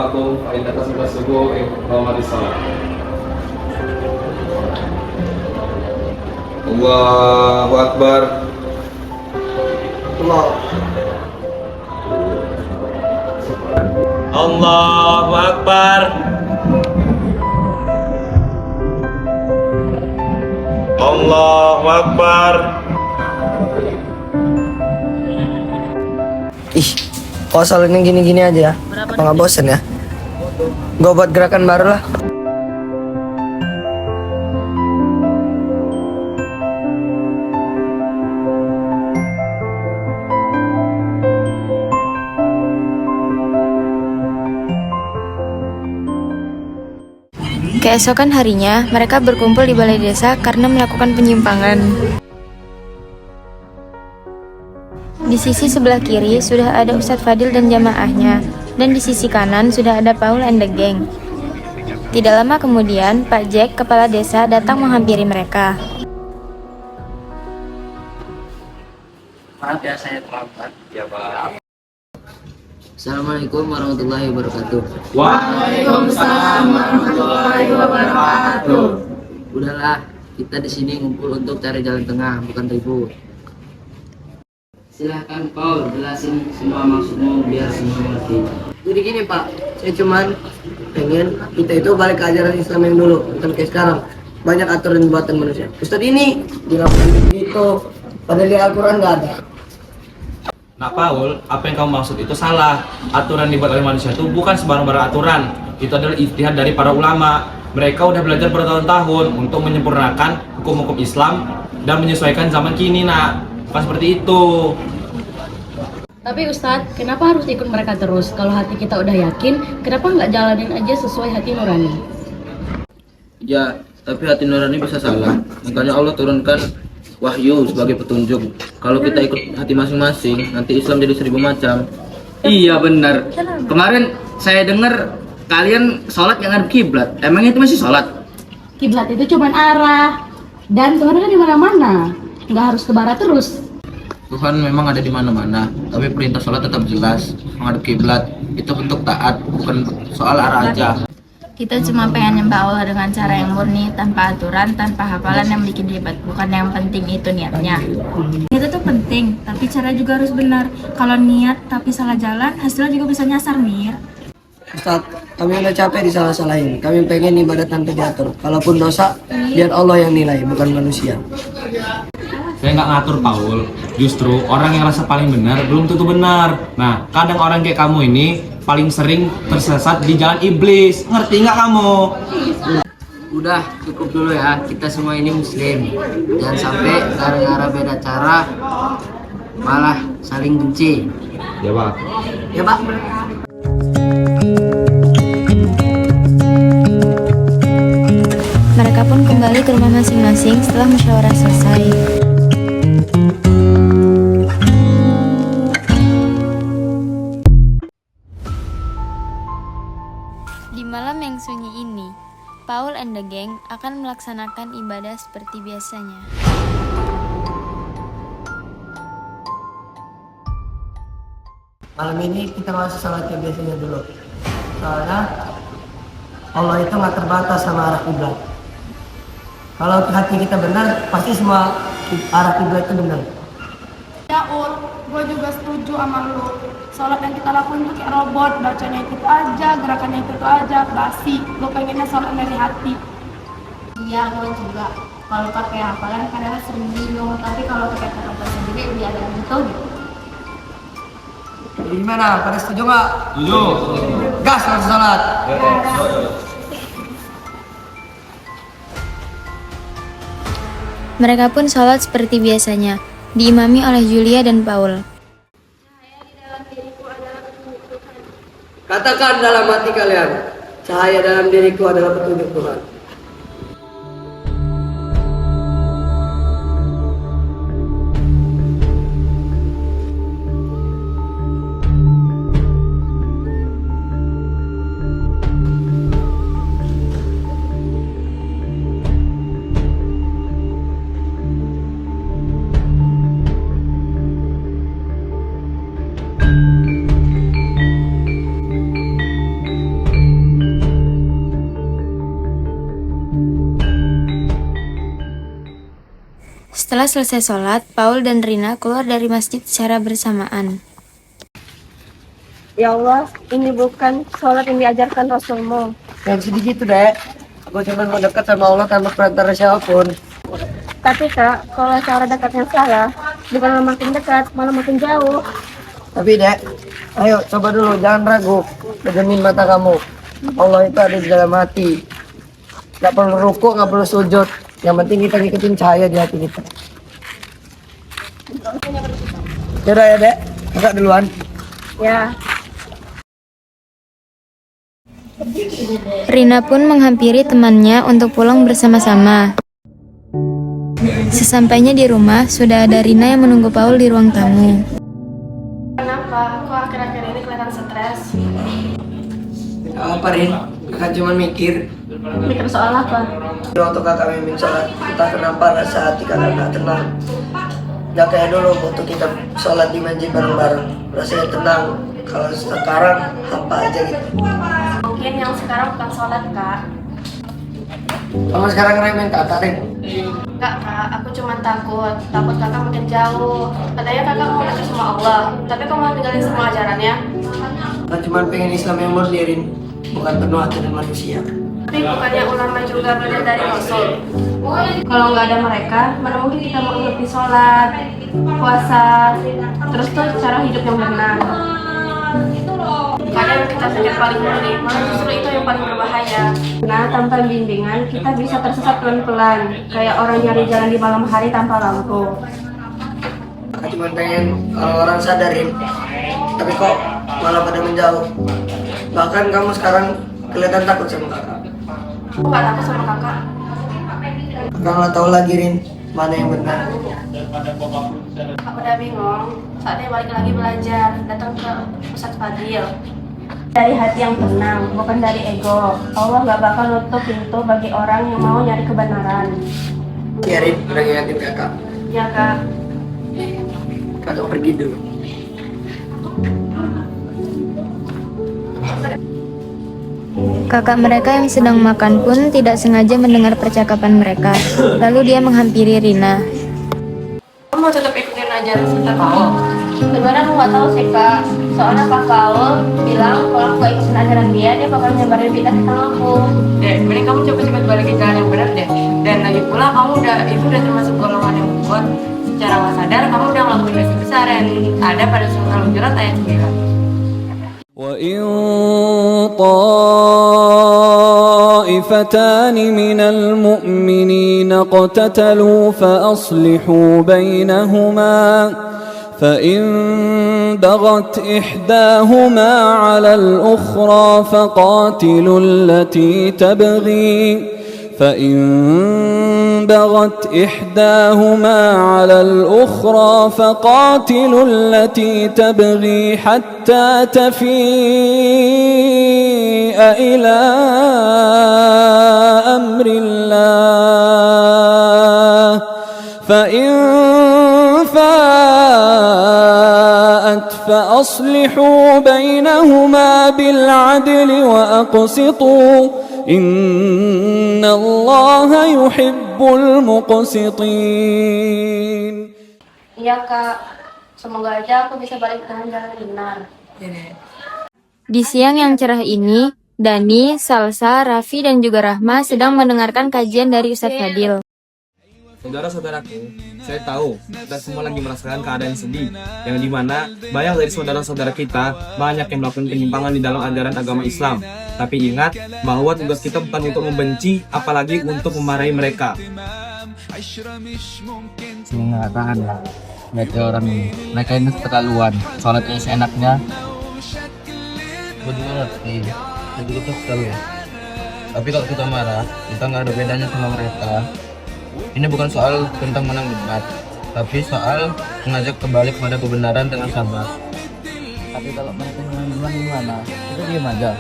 Fakum, Aida Kasubah Subuh, Muhammad Islam. Allahu Akbar. Allahu Akbar. Allahu Akbar. Ih, kok soalnya gini-gini aja ya? Apa nggak bosen ya? Gue buat gerakan baru lah. Keesokan harinya, mereka berkumpul di balai desa karena melakukan penyimpangan. Di sisi sebelah kiri sudah ada Ustadz Fadil dan jamaahnya, dan di sisi kanan sudah ada Paul and the Gang. Tidak lama kemudian, Pak Jack, kepala desa, datang menghampiri mereka. Maaf ya, saya terlambat. Ya, Pak. Assalamualaikum warahmatullahi wabarakatuh. Waalaikumsalam warahmatullahi wabarakatuh. Udahlah, kita di sini ngumpul untuk cari jalan tengah, bukan ribut. Silahkan Paul, jelasin semua maksudmu biar semua ngerti. Jadi gini Pak, saya cuman pengen kita itu balik ke ajaran Islam yang dulu, bukan kayak sekarang. Banyak aturan buatan manusia. Ustadz ini bilang begitu, padahal di Al-Quran nggak ada. Nah Paul, apa yang kamu maksud itu salah. Aturan dibuat oleh manusia itu bukan sembarang aturan. Itu adalah ijtihad dari para ulama. Mereka udah belajar bertahun-tahun untuk menyempurnakan hukum-hukum Islam dan menyesuaikan zaman kini, nak. Bukan seperti itu. Tapi Ustadz, kenapa harus ikut mereka terus? Kalau hati kita udah yakin, kenapa nggak jalanin aja sesuai hati nurani? Ya, tapi hati nurani bisa salah. Makanya Allah turunkan wahyu sebagai petunjuk. Kalau kita ikut hati masing-masing, nanti Islam jadi 1000 macam. Iya benar. Kemarin saya dengar kalian sholat yang ngadep kiblat. Emangnya itu masih sholat? Kiblat itu cuma arah, dan Tuhan kan di mana-mana. Nggak harus ke barat terus. Tuhan memang ada di mana-mana, tapi perintah sholat tetap jelas. Menghadap kiblat itu bentuk taat, bukan soal arah aja. Kita cuma pengen nyembah Allah dengan cara yang murni, tanpa aturan, tanpa hafalan yang bikin ribet. Bukan yang penting itu niatnya. Itu tuh penting, tapi cara juga harus benar. Kalau niat tapi salah jalan, hasilnya juga bisa nyasar, Mir. Ustadz, kami udah capek disalah-salahin. Kami pengen ibadah tanpa diatur. Kalaupun dosa, biar Allah yang nilai, bukan manusia. Saya nggak ngatur Paul. Justru orang yang rasa paling benar belum tentu benar. Nah, kadang orang kayak kamu ini paling sering tersesat di jalan iblis. Ngerti nggak kamu? Udah, cukup dulu ya. Kita semua ini muslim. Jangan sampai gara-gara beda cara malah saling benci. Ya Pak. Ya Pak. Mereka pun kembali ke rumah masing-masing setelah musyawarah selesai. Di malam yang sunyi ini, Paul and the Gang akan melaksanakan ibadah seperti biasanya. Malam ini kita masih sholat yang biasanya dulu. Soalnya Allah itu nggak terbatas sama arah kiblat. Kalau hati kita benar, pasti semua arah kiblat itu benar. Ya Ul, gue juga setuju sama lu. Sholat yang kita lakuin tuh kayak robot, bacanya ikut aja, gerakannya ikut aja, basi. Gue pengennya sholat dari hati. Iya, gue juga. Kalau pakai hafalan kadang sering bingung, tapi kalau pakai kata sendiri lebih ada yang gitu. Jadi gimana? Pada setuju nggak? Setuju. Gas langsung sholat. Mereka pun sholat seperti biasanya, diimami oleh Julia dan Paul. Katakan dalam hati kalian, cahaya dalam diriku adalah petunjuk Tuhan. Setelah selesai sholat, Paul dan Rina keluar dari masjid secara bersamaan. Ya Allah, ini bukan sholat yang diajarkan Rasulmu. Yang sedih gitu, Dek. Aku cuma mau dekat sama Allah tanpa perantara siapapun. Tapi Kak, kalau cara dekatnya salah, bukan makin dekat, malah makin jauh. Tapi, Dek, ayo coba dulu, jangan ragu. Pejamin mata kamu. Allah itu ada di dalam hati. Gak perlu rukuk, gak perlu sujud. Yang penting kita ngikutin cahaya di hati kita. Yaudah ya, Dek. Kakak duluan. Ya, Rina pun menghampiri temannya untuk pulang bersama-sama. Sesampainya di rumah, sudah ada Rina yang menunggu Paul di ruang tamu. kenapa? Kok akhir-akhir ini kelihatan stres? Apa, Rin? Kakak cuma mikir. Mikir soal apa? Waktu kakak mimpin sholat, entah kenapa rasa hati kakak gak tenang. Gak kayak dulu waktu kita sholat di masjid bareng-bareng. Rasanya tenang. Kalau sekarang, apa aja gitu. Mungkin yang sekarang bukan sholat, Kak. Kamu sekarang remehin kakak, Rin? Enggak, Kak. Aku cuma takut kakak makin jauh. Katanya kakak mau dekat sama Allah, tapi kok mau tinggalin semua ajarannya? Kakak cuma pengen Islam yang murni, Rin. Bukan penuh aturan manusia. Tapi bukannya ulama juga belajar dari Rasul? Kalau nggak ada mereka, mana mungkin kita mengerti sholat, puasa, terus tuh cara hidup yang benar. Kadang kita pikir paling murni, malah justru itu yang paling berbahaya. Nah, tanpa bimbingan, kita bisa tersesat pelan-pelan, kayak orang nyari jalan di malam hari tanpa lampu. Kakak cuma pengen orang sadarin, tapi kok malah pada menjauh. Bahkan kamu sekarang kelihatan takut sama kakak. Aku nggak takut sama kakak. Kakak nggak tahu lagi, Rin, mana yang benar. Aku udah bingung, saatnya balik lagi belajar, datang ke Ustadz Fadil. Dari hati yang tenang, bukan dari ego. Allah nggak bakal nutup pintu bagi orang yang mau nyari kebenaran. Ya, Rin, udah ngingetin kakak. Ya, Kak. Kakak pergi dulu. Kakak mereka yang sedang makan pun tidak sengaja mendengar percakapan mereka. Lalu dia menghampiri Rina. Kamu mau tetap ikutin ajaran Ustadz Paul? Sebenarnya aku nggak tahu sih, Kak. Soalnya Pak Paul bilang kalau aku nggak ikutin ajaran dia bakal nyebarin bidah tentang aku. Dek, mending kamu coba-coba balik ke jalan yang benar deh. Dan lagi pula kamu udah termasuk golongan yang buat secara nggak sadar kamu udah ngelakuin dosa besar yang ada pada surah Al-Hujurat ayat 9. وإن طائفتان من المؤمنين اقتتلوا فأصلحوا بينهما فإن بغت إحداهما على الأخرى فقاتلوا التي تبغي فإن بغت إحداهما على الأخرى فقاتلوا التي تبغي حتى تفيء إلى أمر الله فإن فاءت فأصلحوا بينهما بالعدل وأقسطوا إن الله يحب المقسطين. Iya, Kak. Semoga aja aku bisa balik ke jalan yang benar. Di siang yang cerah ini, Dani, Salsa, Raffi, dan juga Rahma sedang mendengarkan kajian dari Ustadz Fadil. Saudara-saudaraku, saya tahu kita semua lagi merasakan keadaan sedih, yang dimana banyak dari saudara-saudara kita banyak yang melakukan penyimpangan di dalam ajaran agama Islam. Tapi ingat bahwa tugas kita bukan untuk membenci, apalagi untuk memarahi mereka. Nggak tahan lah. Mereka orang ini, mereka ini keterlaluan. Sholatnya seenaknya. Gue juga ngerti. Jadi kita selalu. Tapi kalau kita marah, kita nggak ada bedanya sama mereka. Ini bukan soal tentang menang debat, tapi soal mengajak kembali kepada kebenaran dengan sabar. Tapi kalau mereka menang duluan gimana? Kita diam aja.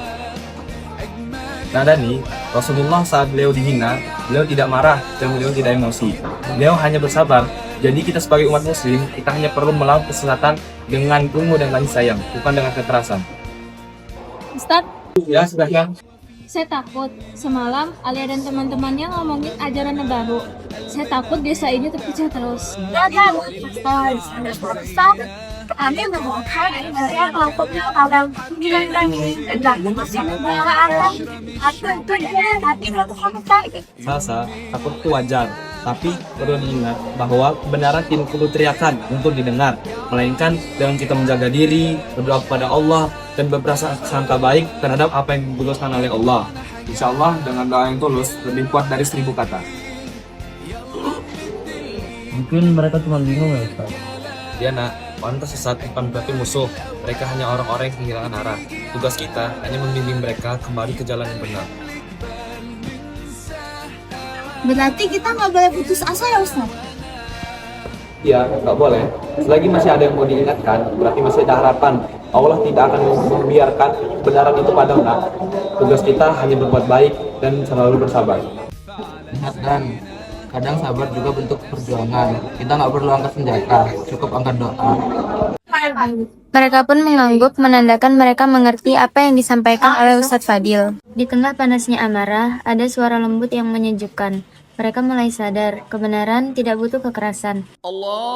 Nah Dani, Rasulullah saat beliau dihina, beliau tidak marah dan beliau tidak emosi. Beliau hanya bersabar. Jadi kita sebagai umat muslim, kita hanya perlu melawan kesesatan dengan ilmu dan kasih sayang, bukan dengan kekerasan. Ustadz, Ya, sebaiknya. saya takut. Semalam Alia dan teman-temannya ngomongin ajaran baru. Saya takut desa ini terpecah terus. Salsa, takut itu wajar. Tapi perlu diingat bahwa kebenaran tidak perlu teriakan untuk didengar, melainkan dengan kita menjaga diri, berdoa kepada Allah, dan berprasangka baik terhadap apa yang diputuskan oleh Allah. Insya Allah dengan doa yang tulus lebih kuat dari 1000 kata. Mungkin mereka cuma bingung ya Ustaz. Ya nak, orang tersesat bukan berarti musuh. Mereka hanya orang-orang yang kehilangan arah. Tugas kita hanya membimbing mereka kembali ke jalan yang benar. Berarti kita nggak boleh putus asa ya Ustaz? Iya, nggak boleh. Selagi masih ada yang mau diingatkan, berarti masih ada harapan. Allah tidak akan membiarkan kebenaran itu padam. Tugas kita hanya berbuat baik dan selalu bersabar. Ingat Dan, kadang sabar juga bentuk perjuangan. Kita nggak perlu angkat senjata, cukup angkat doa. Mereka pun mengangguk menandakan mereka mengerti apa yang disampaikan oleh Ustadz Fadil. Di tengah panasnya amarah, ada suara lembut yang menyejukkan. Mereka mulai sadar, kebenaran tidak butuh kekerasan. Allahu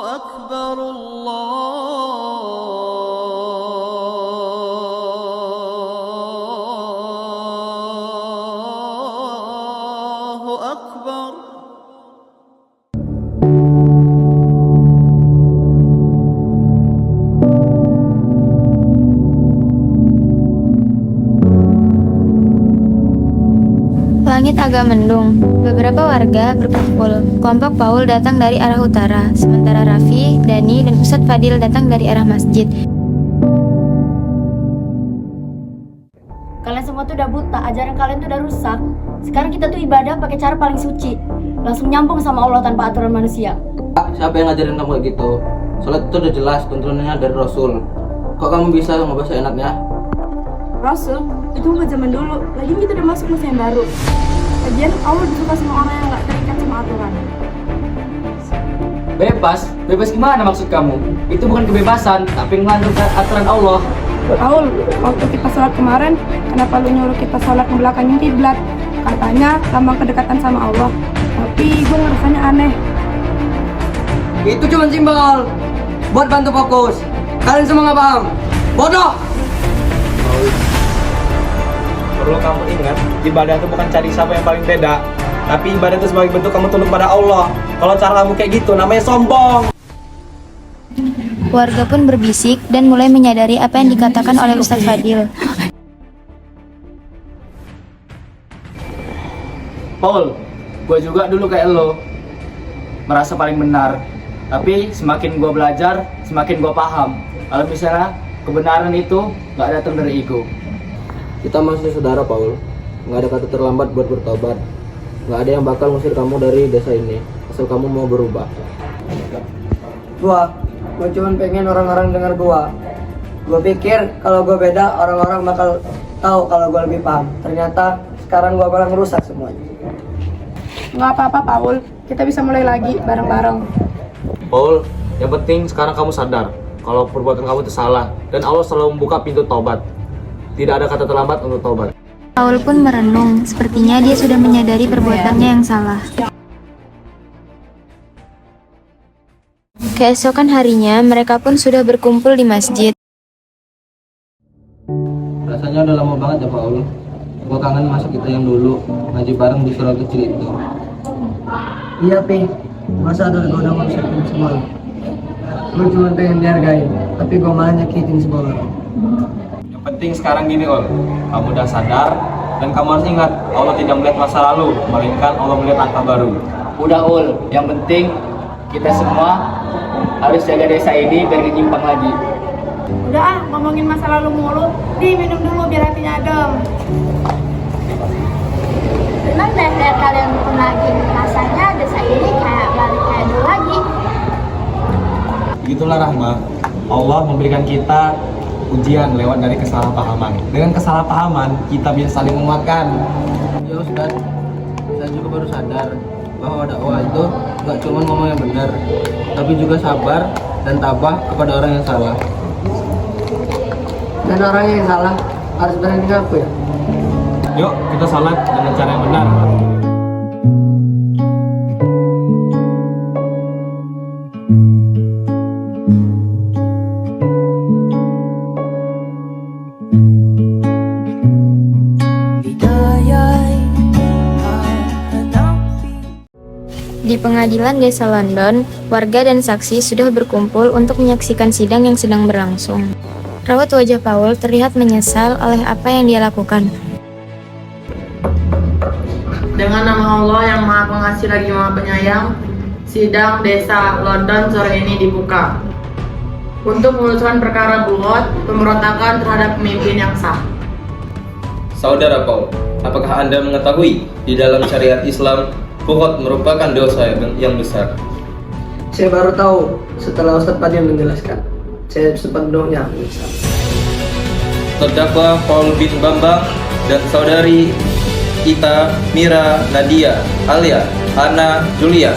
Akbar, Allahu Akbar. Langit agak mendung. Beberapa warga berkumpul. Kelompok Paul datang dari arah utara, sementara Raffi, Dani, dan Ustadz Fadil datang dari arah masjid. Kalian semua tuh udah buta, ajaran kalian tuh udah rusak. Sekarang kita tuh ibadah pakai cara paling suci, langsung nyambung sama Allah tanpa aturan manusia. Siapa yang ngajarin kamu kayak gitu? Sholat itu udah jelas tuntunannya dari Rasul. Kok kamu bisa ngobrol seenaknya? Rasul, itu bukan zaman dulu. Lagi kita udah masuk musim yang baru. Lagian Allah lebih suka sama orang yang nggak terikat sama aturan. Bebas? Bebas gimana maksud kamu? Itu bukan kebebasan, tapi melanggar aturan Allah. Paul, waktu kita sholat kemarin, kenapa lu nyuruh kita sholat membelakangi kiblat? Katanya lambang kedekatan sama Allah. Tapi gue ngerasanya aneh. Itu cuma simbol buat bantu fokus. Kalian semua nggak paham. Bodoh. Perlu kamu ingat, ibadah itu bukan cari siapa yang paling beda, tapi ibadah itu sebagai bentuk kamu tunduk pada Allah. Kalau cara kamu kayak gitu, namanya sombong. Warga pun berbisik dan mulai menyadari apa yang dikatakan oleh Ustadz Fadil. Paul, gue juga dulu kayak lo, merasa paling benar. Tapi semakin gue belajar, semakin gue paham. Kalau misalnya kebenaran itu gak datang dari ego. Kita masih saudara Paul. Nggak ada kata terlambat buat bertobat. Nggak ada yang bakal ngusir kamu dari desa ini asal kamu mau berubah. Gua cuma pengen orang-orang dengar gua. Gua pikir kalau gua beda, orang-orang bakal tahu kalau gua lebih paham. Ternyata sekarang gua malah ngerusak semuanya. Nggak apa-apa Paul, kita bisa mulai lagi bareng-bareng. Paul, yang penting sekarang kamu sadar kalau perbuatan kamu itu salah dan Allah selalu membuka pintu taubat. Tidak ada kata terlambat untuk taubat. Paul pun merenung, sepertinya dia sudah menyadari perbuatannya yang salah. Keesokan harinya, mereka pun sudah berkumpul di masjid. Rasanya udah lama banget ya Paul. Gua kangen masa kita yang dulu ngaji bareng di surau kecil itu. Iya, Pi. Masa ada gua udah ngurusin semua. Gua cuma pengen dihargain, tapi gua malah nyakitin semua orang. Yang penting sekarang gini Ol, kamu udah sadar, Dan kamu harus ingat, Allah tidak melihat masa lalu, melainkan Allah melihat langkah baru. Udah Ul, yang penting kita semua harus jaga desa ini biar gak nyimpang lagi. Udah ngomongin masa lalu mulu. Minum dulu biar hatinya adem. Senang deh lihat kalian rukun lagi. Rasanya desa ini kayak balik kayak dulu lagi. Begitulah Rahma, Allah memberikan kita ujian lewat dari kesalahpahaman. Dengan kesalahpahaman, kita bisa saling menguatkan. Ya Ustaz, saya juga baru sadar bahwa dakwah itu nggak cuma ngomong yang benar, tapi juga sabar dan tabah kepada orang yang salah. Dan orang yang salah harus berani ngaku ya. Yuk, kita salat dengan cara yang benar. Di pengadilan desa London, warga dan saksi sudah berkumpul untuk menyaksikan sidang yang sedang berlangsung. Raut wajah Paul terlihat menyesal oleh apa yang dia lakukan. Dengan nama Allah yang Maha Pengasih lagi Maha Penyayang, sidang desa London sore ini dibuka untuk memutuskan perkara buhot pemberontakan terhadap pemimpin yang sah. Saudara Paul, apakah Anda mengetahui di dalam syariat Islam buhot merupakan dosa yang besar? Saya baru tahu setelah Ustadz Fadil menjelaskan. Saya sepenuhnya menyesal. Terdakwa Paul bin Bambang dan saudari Ita Mira Nadia Alia Hana Julia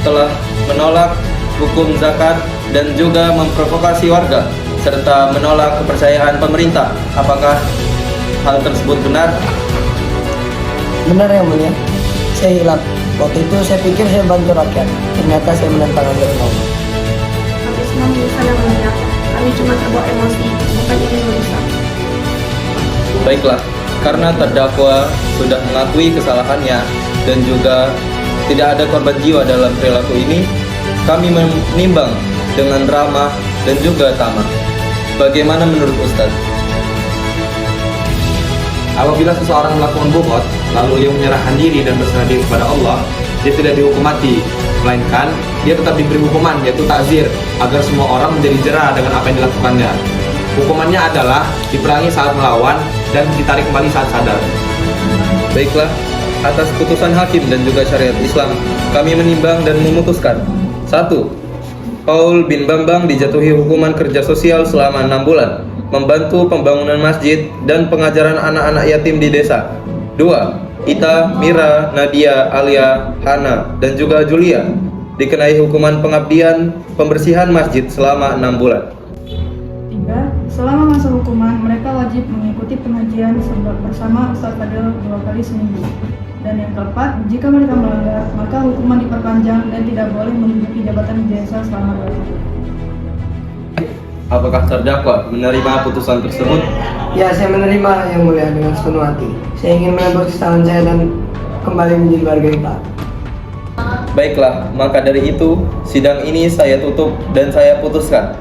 telah menolak hukum zakat dan juga memprovokasi warga serta menolak kepercayaan pemerintah. Apakah hal tersebut benar? Benar yang mulia. Saya hilaf. Waktu itu saya pikir saya bantu rakyat. Ternyata saya menentang ajaran Allah. Habis menyesal yang mulia. Kami cuma terbawa emosi, bukan ingin merusak. Baiklah, karena terdakwa sudah mengakui kesalahannya dan juga tidak ada korban jiwa dalam perilaku ini, kami menimbang dengan ramah dan juga tamak. Bagaimana menurut Ustaz? Apabila seseorang melakukan buhot, lalu dia menyerahkan diri dan berserah diri kepada Allah, dia tidak dihukum mati, melainkan dia tetap diberi hukuman, yaitu takzir, agar semua orang menjadi jera dengan apa yang dilakukannya. Hukumannya adalah diperangi saat melawan dan ditarik kembali saat sadar. Baiklah, atas putusan hakim dan juga syariat Islam, kami menimbang dan memutuskan. 1. Paul bin Bambang dijatuhi hukuman kerja sosial selama 6 bulan, membantu pembangunan masjid dan pengajaran anak-anak yatim di desa. 2. Ita, Mira, Nadia, Alia, Hana, dan juga Julia dikenai hukuman pengabdian pembersihan masjid selama 6 bulan. 3. Selama masa hukuman, mereka wajib mengikuti pengajian bersama Ustadz Fadil 2 kali seminggu. Dan yang keempat, jika mereka melanggar, maka hukuman diperpanjang dan tidak boleh menduduki jabatan di desa selama 2 tahun. Apakah terdakwa menerima putusan tersebut? Ya, saya menerima yang mulia dengan sepenuh hati. Saya ingin menebus kesalahan saya dan kembali menjadi warga yang taat. Baiklah, maka dari itu, sidang ini saya tutup dan saya putuskan.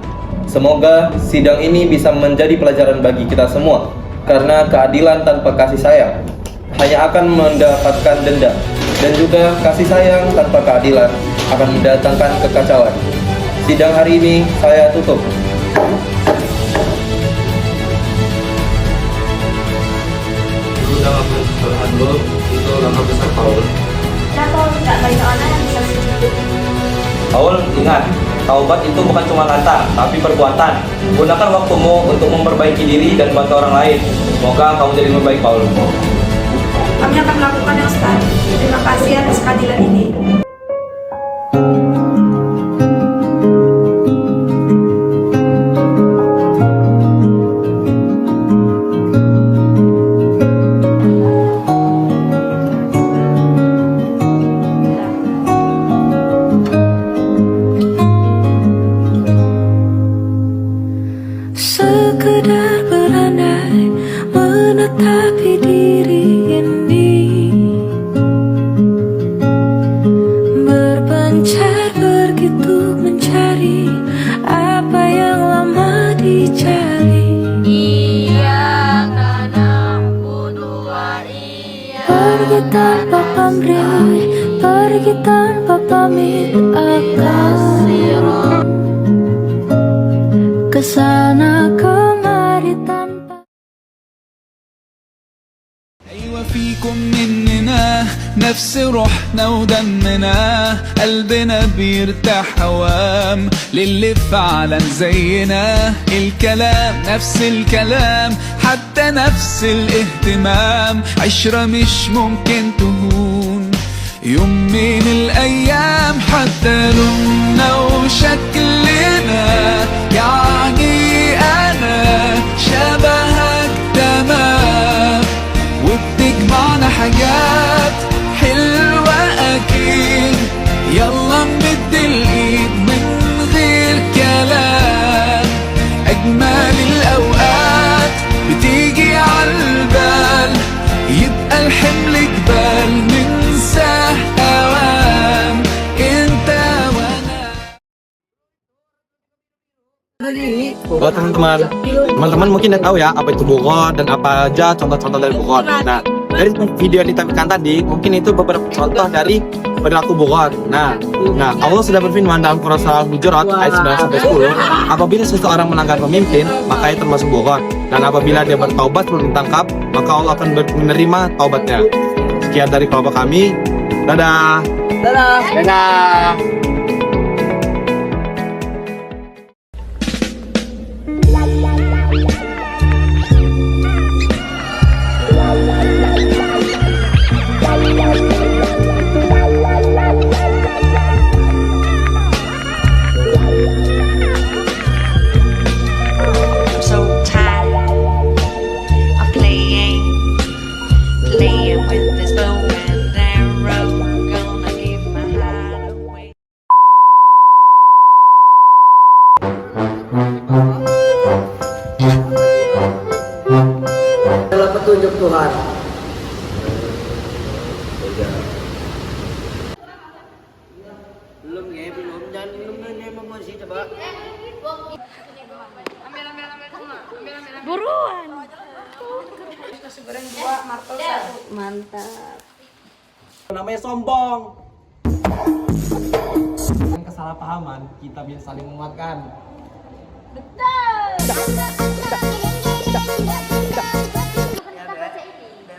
Semoga sidang ini bisa menjadi pelajaran bagi kita semua, karena keadilan tanpa kasih sayang hanya akan mendapatkan dendam, dan juga kasih sayang tanpa keadilan akan mendatangkan kekacauan. Sidang hari ini saya tutup. Dulu dalam Al-Quran dulu itu nama besar Paul. Kenapa nggak banyak orang yang bisa sedikit? Paul, ingat, taubat itu bukan cuma kata, tapi perbuatan. Gunakan waktumu untuk memperbaiki diri dan bantu orang lain. Semoga kamu jadi lebih baik, Paul. Kami akan melakukan yang Ustaz. Terima kasih atas keadilan ini. Sekedar berandai menetapi diri ini, berpencar begitu mencari apa yang lama dicari. Iya, karena bodoh. amriai, pergi tanpa pamit akan kesana kemari tanpa. أيوة فيكم مننا نفس روحنا ودمنا قلبنا بيرتاح هوام للي فعلا زينا الكلام نفس الكلام حتى نفس الاهتمام عشرة مش ممكن تهون يوم من الأيام حتى لوننا وشكلنا يعني أنا شبهك تمام وبتجمعنا حاجات حلوة أكيد يلا نمد الإيد من غير كلام أجمل الأوقات بتيجي عالبال يبقى الحمل جبال ننساه أوام أنت وأنا. Halo teman-teman mungkin udah tahu ya apa itu Bogor dan apa aja contoh-contoh dari Bogor. Nah, dari video yang ditampilkan tadi, mungkin itu beberapa contoh dari perilaku Bogor. Nah, Allah sudah berfirman dalam Quran Surah Al-Hujurat ayat 9-10, apabila seseorang melanggar pemimpin, maka ia termasuk Bogor. Dan apabila dia bertaubat sebelum ditangkap, maka Allah akan menerima taubatnya. Sekian dari kelompok kami. Dadah. Dadah. Dadah. Adalah petunjuk Tuhan. Belum ya, belum. Dan belum masih coba. Buruan. Nasi goreng 2, martel 1. Mantap. Namanya sombong. Dengan kesalahpahaman kita bisa saling menguatkan.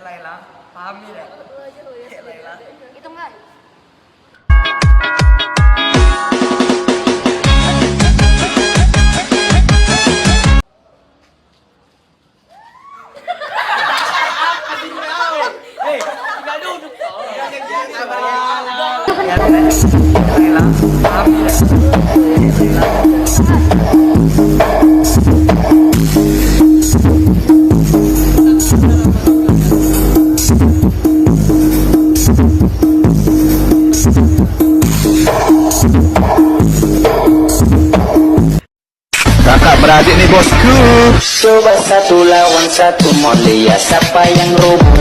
Laila, pahami deh. Laila. Itu enggak? Kakak beradik nih bosku. Coba 1 lawan 1 mau lihat siapa yang rubuh.